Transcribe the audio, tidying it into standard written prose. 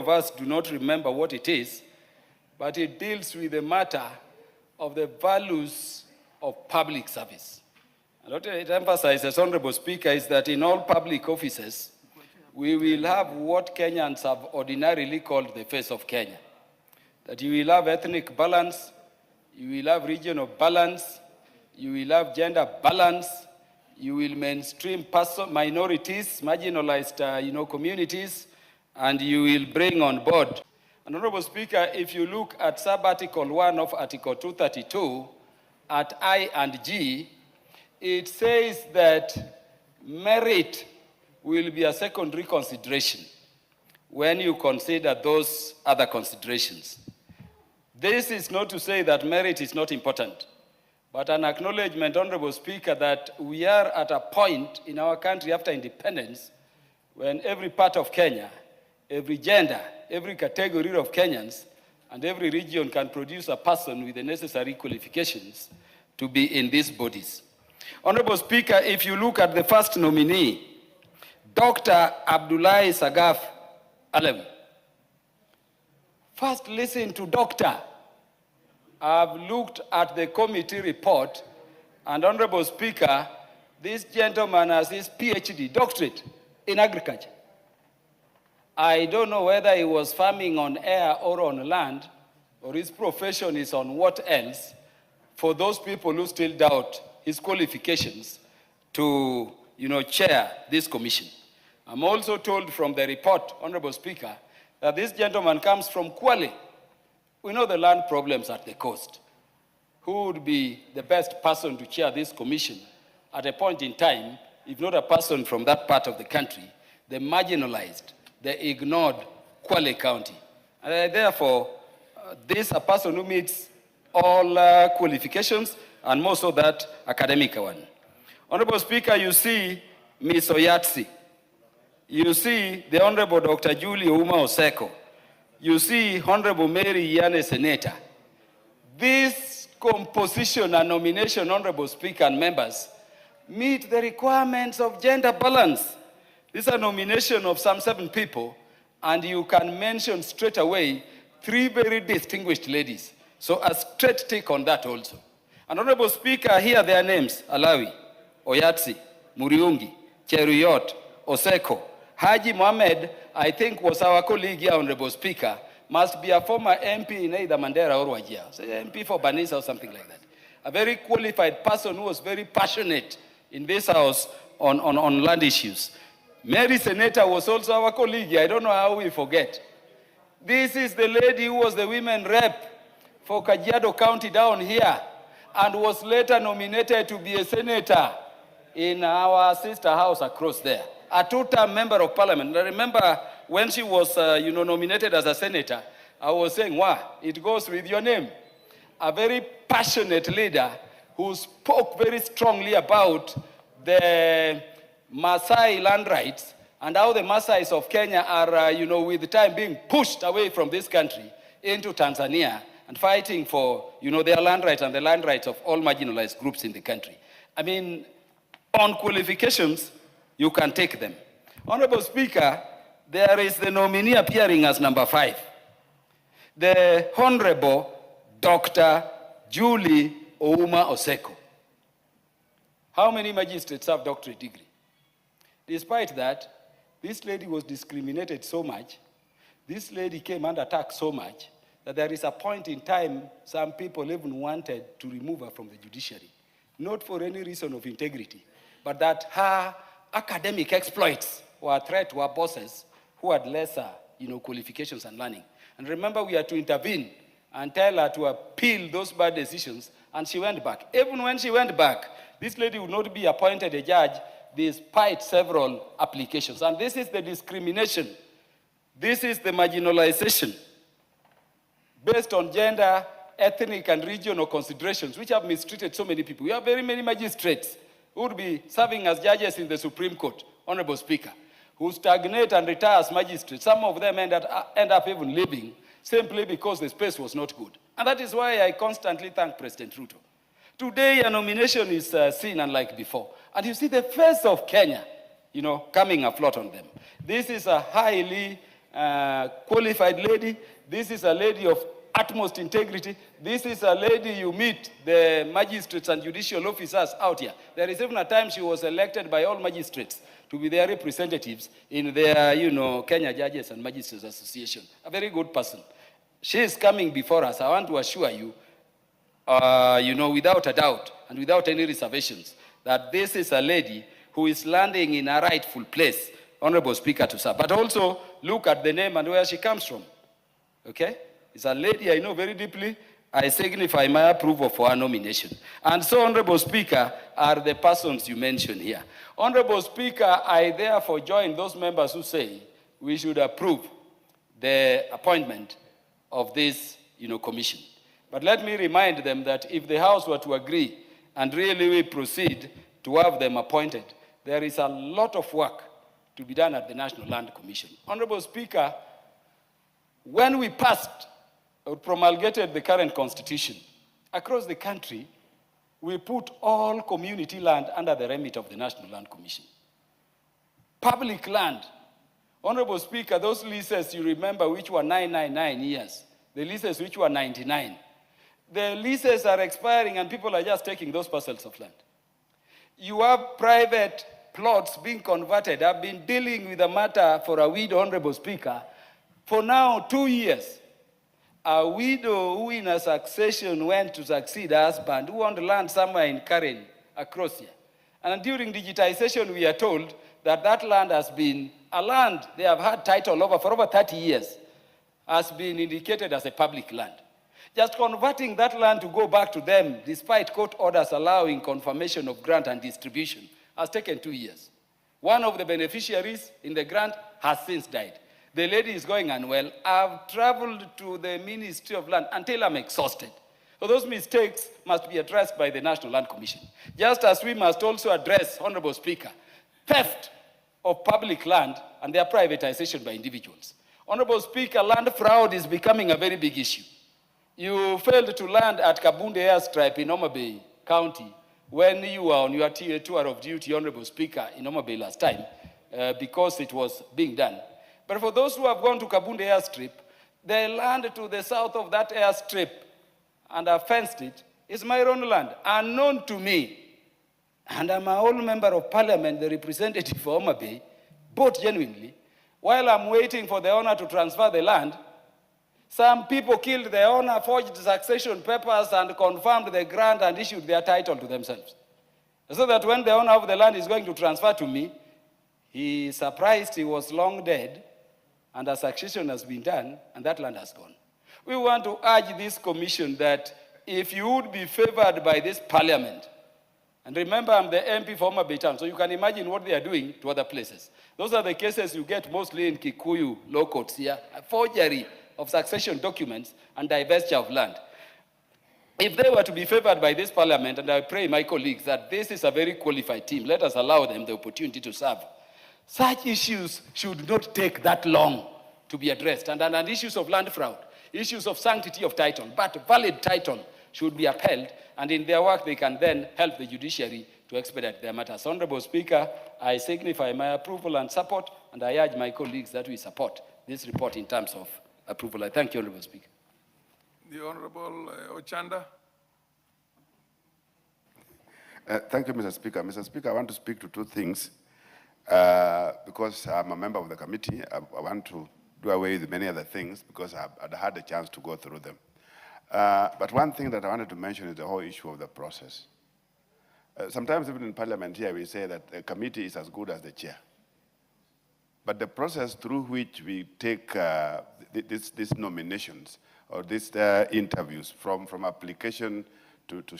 of us do not remember what it is, but it deals with the matter of the values of public service. And what it emphasizes, Honorable Speaker, is that in all public offices, we will have what Kenyans have ordinarily called the face of Kenya. That you will have ethnic balance, you will have regional balance, you will have gender balance, you will mainstream minorities, marginalized communities, and you will bring on board. And Honorable Speaker, if you look at sub-article 1 of Article 232, at I and G, it says that merit will be a secondary consideration when you consider those other considerations. This is not to say that merit is not important, but an acknowledgement, Honorable Speaker, that we are at a point in our country after independence when every part of Kenya, every gender, every category of Kenyans, and every region can produce a person with the necessary qualifications to be in these bodies. Honorable Speaker, if you look at the first nominee, Dr. Abdullahi Sagaf Alem. First, listen to Doctor. I've looked at the committee report, and Honorable Speaker, this gentleman has his PhD, doctorate in agriculture. I don't know whether he was farming on air or on land, or his profession is on what else, for those people who still doubt his qualifications to, chair this commission. I'm also told from the report, Honorable Speaker, that this gentleman comes from Kwale. We know the land problems at the coast. Who would be the best person to chair this commission at a point in time, if not a person from that part of the country, the marginalized, the ignored Kwale County? And therefore, this is a person who meets all qualifications, and most of that academic one. Honorable Speaker, you see Ms. Oyatsi. You see the Honorable Dr. Julie Ouma Oseko. You see Honorable Mary Yane, Senator. This composition and nomination, Honorable Speaker and members, meet the requirements of gender balance. This is a nomination of some 7 people, and you can mention straight away 3 very distinguished ladies. So a straight take on that also. And Honorable Speaker, here are their names: Alawi, Oyatsi, Muriungi, Cheruyot, Oseko. Haji Mohamed, I think, was our colleague here, Honorable Speaker, must be a former MP in either Mandera or Wajir. So MP for Banisa or something like that. A very qualified person who was very passionate in this house on land issues. Mary Senator was also our colleague here. I don't know how we forget. This is the lady who was the women rep for Kajiado County down here and was later nominated to be a senator in our sister house across there. A 2-term member of parliament. I remember when she was, nominated as a senator, I was saying, wow, it goes with your name. A very passionate leader who spoke very strongly about the Maasai land rights and how the Maasais of Kenya are, with time being pushed away from this country into Tanzania and fighting for, their land rights and the land rights of all marginalized groups in the country. I mean, on qualifications, you can take them. Honorable Speaker, there is the nominee appearing as number 5. The Honorable Dr. Julie Ouma Oseko. How many magistrates have doctorate degree? Despite that, this lady was discriminated so much, this lady came under attack so much, that there is a point in time some people even wanted to remove her from the judiciary. Not for any reason of integrity, but that her academic exploits were a threat to our bosses who had lesser, qualifications and learning. And remember, we had to intervene and tell her to appeal those bad decisions, and she went back. Even when she went back, this lady would not be appointed a judge despite several applications. And this is the discrimination. This is the marginalization based on gender, ethnic, and regional considerations, which have mistreated so many people. We have very many magistrates who would be serving as judges in the Supreme Court, Honorable Speaker, who stagnate and retire as magistrates. Some of them end up even leaving simply because the space was not good. And that is why I constantly thank President Ruto. Today, a nomination is seen unlike before. And you see the face of Kenya, coming afloat on them. This is a highly qualified lady. This is a lady of utmost integrity. This is a lady you meet the magistrates and judicial officers out here. There is even a time she was elected by all magistrates to be their representatives in their, Kenya Judges and Magistrates Association. A very good person. She is coming before us. I want to assure you, without a doubt and without any reservations, that this is a lady who is landing in a rightful place, Honorable Speaker, to serve. But also look at the name and where she comes from. Okay? It's a lady I know very deeply. I signify my approval for her nomination. And so, Honorable Speaker, are the persons you mentioned here. Honorable Speaker, I therefore join those members who say we should approve the appointment of this, commission. But let me remind them that if the House were to agree and really we proceed to have them appointed, there is a lot of work to be done at the National Land Commission. Honorable Speaker, when we passed or promulgated the current constitution, across the country, we put all community land under the remit of the National Land Commission. Public land. Honorable Speaker, those leases you remember which were 999 years, the leases which were 99. The leases are expiring and people are just taking those parcels of land. You have private plots being converted. I've been dealing with the matter for a widow, Honorable Speaker, for now 2 years. A widow who in a succession went to succeed her husband, who owned land somewhere in Karen, across here. And during digitization, we are told that that land has been a land they have had title over for over 30 years, has been indicated as a public land. Just converting that land to go back to them, despite court orders allowing confirmation of grant and distribution, has taken 2 years. One of the beneficiaries in the grant has since died. The lady is going unwell. I've traveled to the Ministry of Land until I'm exhausted. So those mistakes must be addressed by the National Land Commission. Just as we must also address, Honorable Speaker, theft of public land and their privatization by individuals. Honorable Speaker, land fraud is becoming a very big issue. You failed to land at Kabunde Airstrip in Homa Bay County when you were on your tour of duty, Honorable Speaker, in Homa Bay last time, because it was being done. But for those who have gone to Kabunde Airstrip, the land to the south of that airstrip and have fenced it is my own land, unknown to me. And I'm an old member of parliament, the representative for Homa Bay, both genuinely. While I'm waiting for the owner to transfer the land, some people killed the owner, forged succession papers, and confirmed the grant and issued their title to themselves. So that when the owner of the land is going to transfer to me, he is surprised he was long dead, and a succession has been done, and that land has gone. We want to urge this commission that if you would be favored by this parliament, and remember I'm the MP for Homa Bay Town, so you can imagine what they are doing to other places. Those are the cases you get mostly in Kikuyu law courts here, a forgery of succession documents and divestiture of land. If they were to be favored by this parliament, and I pray my colleagues that this is a very qualified team, let us allow them the opportunity to serve. Such issues should not take that long to be addressed. And issues of land fraud, issues of sanctity of title, but valid title should be upheld, and in their work they can then help the judiciary to expedite their matters. Honorable Speaker, I signify my approval and support, and I urge my colleagues that we support this report in terms of approval. I thank you, Honorable Speaker. The Honorable Ochanda. Thank you, Mr. Speaker. Mr. Speaker, I want to speak to two things. Because I'm a member of the committee, I want to do away with many other things because I've had a chance to go through them. But one thing that I wanted to mention is the whole issue of the process. Sometimes even in Parliament here, we say that a committee is as good as the chair. But the process through which we take these nominations or these interviews from application to